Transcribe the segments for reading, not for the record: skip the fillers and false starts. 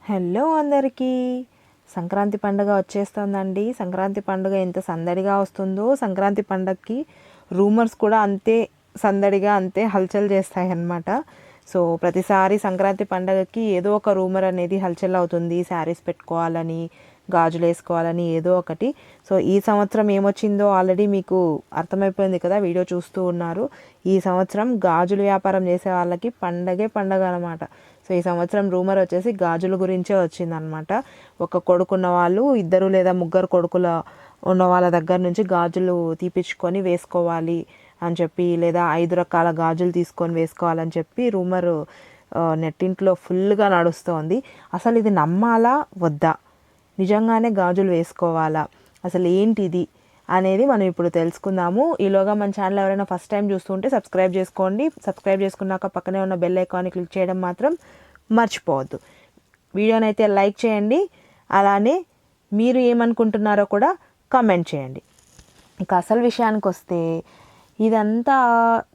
Hello అందరికీ, సంక్రాంతి పండుగ వచ్చేస్తుందండి. సంక్రాంతి పండుగ ఎంత సందడిగా వస్తుందో సంక్రాంతి పండుగకి రూమర్స్ కూడా అంతే సందడిగా అంతే హల్చల్ చేస్తాయి అన్నమాట. సో ప్రతిసారి సంక్రాంతి పండుగకి ఏదో ఒక రూమర్ అనేది హల్చల్ అవుతుంది. శారీస్ పెట్టుకోవాలని, గాజులు వేసుకోవాలని ఏదో ఒకటి. సో ఈ సంవత్సరం ఏమొచ్చిందో ఆల్రెడీ మీకు అర్థమైపోయింది కదా, వీడియో చూస్తూ ఉన్నారు. ఈ సంవత్సరం గాజులు వ్యాపారం చేసే వాళ్ళకి పండగే పండగ అనమాట. సో ఈ సంవత్సరం రూమర్ వచ్చేసి గాజుల గురించే వచ్చిందనమాట. ఒక కొడుకున్న వాళ్ళు 2 లేదా 3 కొడుకుల ఉన్న వాళ్ళ దగ్గర నుంచి గాజులు తీపిచ్చుకొని వేసుకోవాలి అని చెప్పి, లేదా 5 రకాల గాజులు తీసుకొని వేసుకోవాలని చెప్పి రూమర్ నెట్టింట్లో ఫుల్గా నడుస్తోంది. అసలు ఇది నమ్మాలా వద్దా, నిజంగానే గాజులు వేసుకోవాలా, అసలు ఏంటిది అనేది మనం ఇప్పుడు తెలుసుకుందాము. ఈలోగా మన ఛానల్ ఎవరైనా ఫస్ట్ టైం చూస్తుంటే సబ్స్క్రైబ్ చేసుకోండి. సబ్స్క్రైబ్ చేసుకున్నాక పక్కనే ఉన్న బెల్ ఐకాన్ని క్లిక్ చేయడం మాత్రం మర్చిపోవద్దు. వీడియోని అయితే లైక్ చేయండి, అలానే మీరు ఏమనుకుంటున్నారో కూడా కామెంట్ చేయండి. ఇక అసలు విషయానికి వస్తే ఇదంతా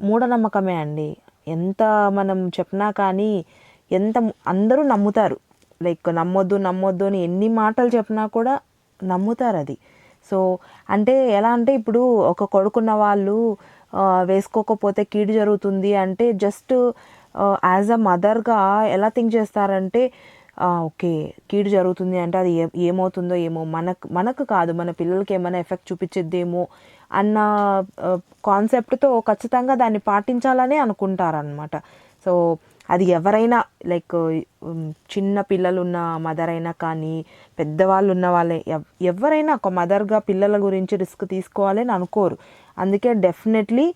మూఢనమ్మకమే అండి. ఎంత మనం చెప్పినా కానీ అందరూ నమ్ముతారు. లైక్ నమ్మొద్దు అని ఎన్ని మాటలు చెప్పినా కూడా నమ్ముతారు అది. సో అంటే ఎలా అంటే, ఇప్పుడు ఒక కొడుకున్న వాళ్ళు వేసుకోకపోతే కీడు జరుగుతుంది అంటే జస్ట్ యాజ్ అ మదర్గా ఎలా థింక్ చేస్తారంటే, ఓకే కీడు జరుగుతుంది అంటే అది ఏమవుతుందో ఏమో, మనకు కాదు మన పిల్లలకి ఏమైనా ఎఫెక్ట్ చూపించేద్దేమో అన్న కాన్సెప్ట్తో ఖచ్చితంగా దాన్ని పాటించాలనే అనుకుంటారనమాట. సో అది ఎవరైనా, లైక్ చిన్న పిల్లలు ఉన్న మదర్ అయినా కానీ, పెద్దవాళ్ళు ఉన్న వాళ్ళే, ఎవరైనా ఒక మదర్గా పిల్లల గురించి రిస్క్ తీసుకోవాలని అనుకోరు. అందుకే డెఫినెట్లీ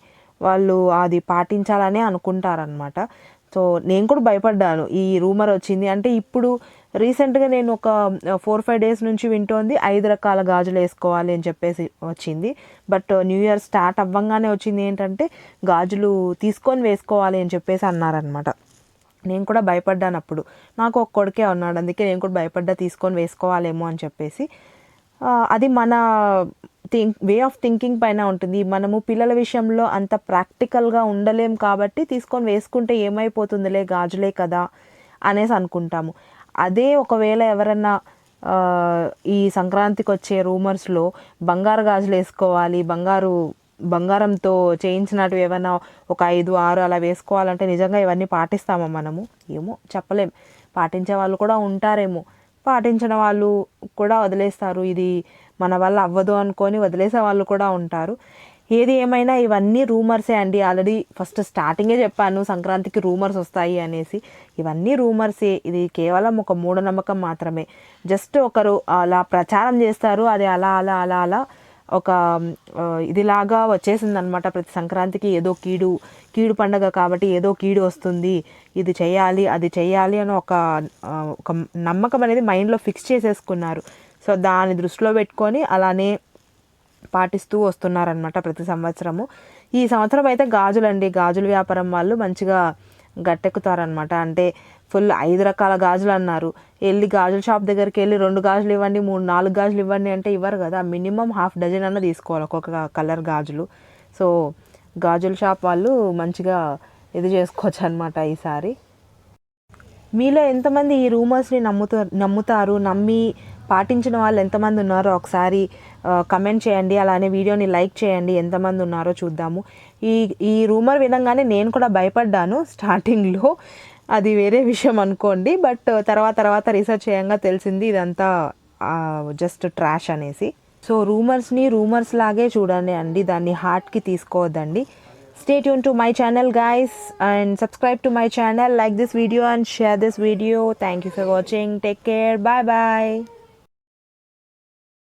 వాళ్ళు అది పాటించాలనే అనుకుంటారనమాట. సో నేను కూడా భయపడ్డాను ఈ రూమర్ వచ్చింది అంటే. ఇప్పుడు రీసెంట్గా నేను ఒక 4-5 డేస్ నుంచి వింటోంది 5 రకాల గాజులు వేసుకోవాలి అని చెప్పేసి వచ్చింది. బట్ న్యూ ఇయర్ స్టార్ట్ అవ్వంగానే వచ్చింది ఏంటంటే గాజులు తీసుకొని వేసుకోవాలి అని చెప్పేసి అన్నారనమాట. నేను కూడా భయపడ్డాను అప్పుడు. నాకు ఒక కొడుకే ఉన్నాడు, అందుకే నేను కూడా భయపడ్డా తీసుకొని వేసుకోవాలేమో అని చెప్పేసి. అది మన వే ఆఫ్ థింకింగ్ పైన ఉంటుంది. మనము పిల్లల విషయంలో అంత ప్రాక్టికల్గా ఉండలేం కాబట్టి తీసుకొని వేసుకుంటే ఏమైపోతుందిలే గాజులే కదా అనేసి అనుకుంటాము. అదే ఒకవేళ ఎవరన్నా ఈ సంక్రాంతికి వచ్చే రూమర్స్లో బంగారు గాజులు వేసుకోవాలి, బంగారంతో చేయించినట్టు ఏమైనా ఒక 5-6 అలా వేసుకోవాలంటే నిజంగా ఇవన్నీ పాటిస్తామా మనము? ఏమో చెప్పలేం. పాటించే వాళ్ళు కూడా ఉంటారేమో, పాటించిన వాళ్ళు కూడా వదిలేస్తారు. ఇది మన వల్ల అవ్వదు అనుకొని వదిలేసే వాళ్ళు కూడా ఉంటారు. ఏది ఏమైనా ఇవన్నీ రూమర్సే అండి. ఆల్రెడీ ఫస్ట్ స్టార్టింగే చెప్పాను సంక్రాంతికి రూమర్స్ వస్తాయి అనేసి. ఇవన్నీ రూమర్సే. ఇది కేవలం ఒక మూఢనమ్మకం మాత్రమే. జస్ట్ ఒకరు అలా ప్రచారం చేస్తారు, అది అలా అలా అలా అలా ఒక ఇదిలాగా వచ్చేసిందనమాట. ప్రతి సంక్రాంతికి ఏదో కీడు పండగ కాబట్టి ఏదో కీడు వస్తుంది, ఇది చేయాలి అది చేయాలి అని ఒక నమ్మకం అనేది మైండ్లో ఫిక్స్ చేసేసుకున్నారు. సో దాన్ని దృష్టిలో పెట్టుకొని అలానే పాటిస్తూ వస్తున్నారనమాట ప్రతి సంవత్సరము. ఈ సంవత్సరం అయితే గాజుల వ్యాపారం వాళ్ళు మంచిగా గట్టెక్కుతారనమాట. అంటే ఫుల్ 5 రకాల గాజులు అన్నారు. వెళ్ళి గాజుల షాప్ దగ్గరికి వెళ్ళి 2 గాజులు ఇవ్వండి, 3-4 గాజులు ఇవ్వండి అంటే ఇవ్వరు కదా. మినిమం ½ డజన్ అన్న తీసుకోవాలి ఒక్కొక్క కలర్ గాజులు. సో గాజుల షాప్ వాళ్ళు మంచిగా ఇది చేసుకోవచ్చు అనమాట ఈసారి. మీలో ఎంతమంది ఈ రూమర్స్ని నమ్ముతారు, నమ్మి పాటించిన వాళ్ళు ఎంతమంది ఉన్నారో ఒకసారి కమెంట్ చేయండి. అలానే వీడియోని లైక్ చేయండి, ఎంతమంది ఉన్నారో చూద్దాము. ఈ రూమర్ వినంగానే నేను కూడా భయపడ్డాను స్టార్టింగ్లో, అది వేరే విషయం అనుకోండి. బట్ తర్వాత రీసెర్చ్ చేయంగా తెలిసింది ఇదంతా జస్ట్ ట్రాష్ అనేసి. సో రూమర్స్ని రూమర్స్ లాగే చూడండి అండి, దాన్ని హార్ట్కి తీసుకోవద్దండి. Stay tuned to my channel guys and subscribe to my channel, like this video and share this video. Thank you for watching. Take care. Bye bye.